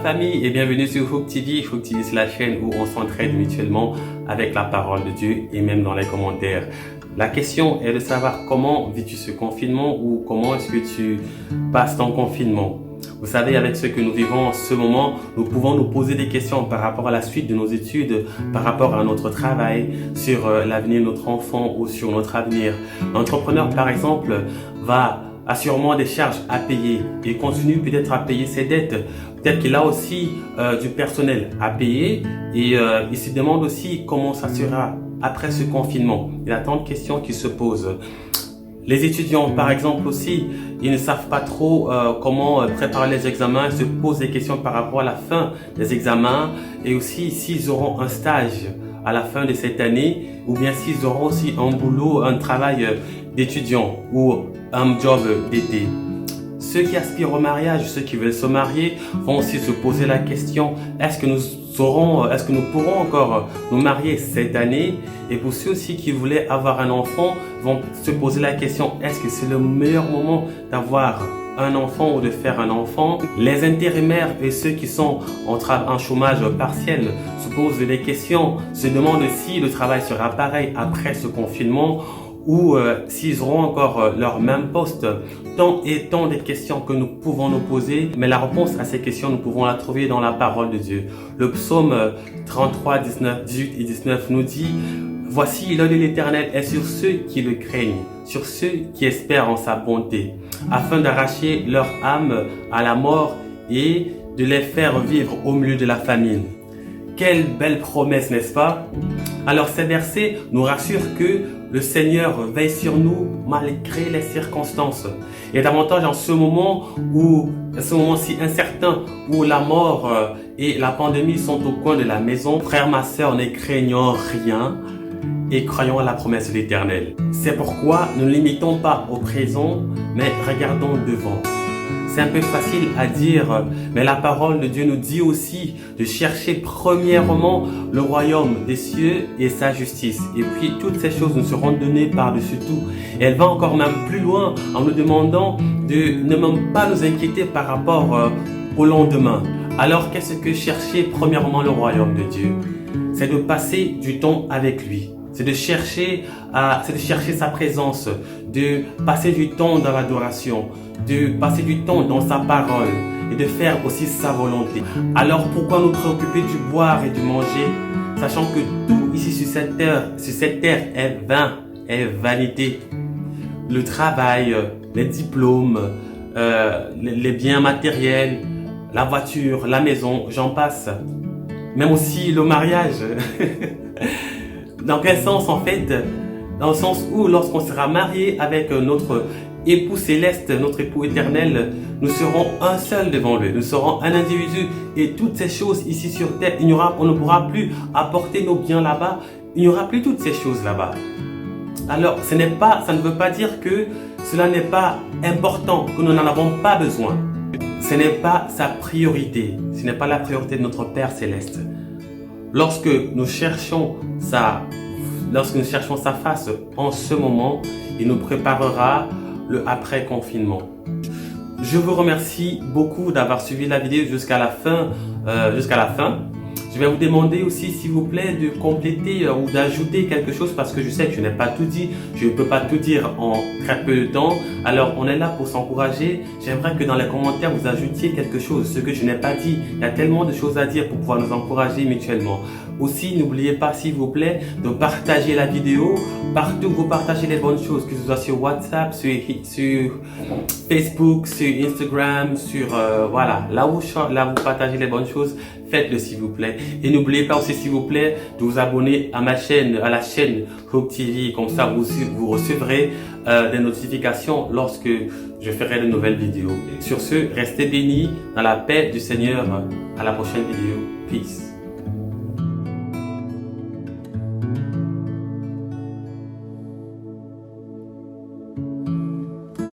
famille et bienvenue sur Hook TV. Hook TV, c'est la chaîne où on s'entraide mutuellement avec la parole de Dieu et même dans les commentaires. La question est de savoir comment vis-tu ce confinement ou comment est-ce que tu passes ton confinement. Vous savez, avec ce que nous vivons en ce moment, nous pouvons nous poser des questions par rapport à la suite de nos études, par rapport à notre travail, sur l'avenir de notre enfant ou sur notre avenir. L'entrepreneur, par exemple, a sûrement des charges à payer. Il continue peut-être à payer ses dettes. Peut-être qu'il a aussi du personnel à payer et il se demande aussi comment ça sera après ce confinement. Il y a tant de questions qui se posent. Les étudiants, par exemple aussi, ils ne savent pas trop comment préparer les examens. Ils se posent des questions par rapport à la fin des examens et aussi s'ils auront un stage à la fin de cette année ou bien s'ils auront aussi un boulot, un travail d'étudiant ou un job d'été. Ceux qui aspirent au mariage, ceux qui veulent se marier vont aussi se poser la question, est-ce que nous pourrons encore nous marier cette année? Et pour ceux aussi qui voulaient avoir un enfant, vont se poser la question, est-ce que c'est le meilleur moment d'avoir un enfant ou de faire un enfant? Les intérimaires et ceux qui sont en chômage partiel se posent des questions, se demandent si le travail sera pareil après ce confinement ou s'ils auront encore leur même poste. Tant et tant de questions que nous pouvons nous poser, mais la réponse à ces questions, nous pouvons la trouver dans la parole de Dieu. Le psaume 33, 18 et 19 nous dit, « Voici l'œil de l'Éternel est sur ceux qui le craignent, sur ceux qui espèrent en sa bonté, afin d'arracher leur âme à la mort et de les faire vivre au milieu de la famine. » Quelle belle promesse, n'est-ce pas? Alors ces versets nous rassurent que le Seigneur veille sur nous malgré les circonstances. Et davantage en ce moment si incertain, où la mort et la pandémie sont au coin de la maison, frère, ma sœur, ne craignons rien et croyons à la promesse de l'Éternel. C'est pourquoi ne nous limitons pas au présent, mais regardons devant. C'est un peu facile à dire, mais la parole de Dieu nous dit aussi de chercher premièrement le royaume des cieux et sa justice. Et puis toutes ces choses nous seront données par-dessus tout. Et elle va encore même plus loin en nous demandant de ne même pas nous inquiéter par rapport au lendemain. Alors qu'est-ce que chercher premièrement le royaume de Dieu? C'est de passer du temps avec lui. C'est de chercher sa présence, de passer du temps dans l'adoration, de passer du temps dans sa parole et de faire aussi sa volonté. Alors pourquoi nous préoccuper du boire et du manger, sachant que tout ici sur cette terre est vain, est vanité. Le travail, les diplômes, les biens matériels, la voiture, la maison, j'en passe. Même aussi le mariage. Dans quel sens en fait? Dans le sens où lorsqu'on sera marié avec notre époux céleste, notre époux éternel, nous serons un seul devant lui, nous serons un individu et toutes ces choses ici sur terre, on ne pourra plus apporter nos biens là-bas, il n'y aura plus toutes ces choses là-bas. Alors ça ne veut pas dire que cela n'est pas important, que nous n'en avons pas besoin. Ce n'est pas sa priorité, ce n'est pas la priorité de notre Père céleste. Lorsque nous cherchons sa face en ce moment, il nous préparera le après-confinement. Je vous remercie beaucoup d'avoir suivi la vidéo jusqu'à la fin. Je vais vous demander aussi, s'il vous plaît, de compléter ou d'ajouter quelque chose parce que je sais que je n'ai pas tout dit. Je ne peux pas tout dire en très peu de temps. Alors, on est là pour s'encourager. J'aimerais que dans les commentaires, vous ajoutiez quelque chose, ce que je n'ai pas dit. Il y a tellement de choses à dire pour pouvoir nous encourager mutuellement. Aussi, n'oubliez pas, s'il vous plaît, de partager la vidéo. Partout, vous partagez les bonnes choses, que ce soit sur WhatsApp, sur Facebook, sur Instagram, voilà, là où vous partagez les bonnes choses, faites-le s'il vous plaît. Et n'oubliez pas aussi s'il vous plaît de vous abonner à à la chaîne Hook TV, comme ça vous recevrez des notifications lorsque je ferai de nouvelles vidéos. Sur ce, restez bénis dans la paix du Seigneur. À la prochaine vidéo. Peace.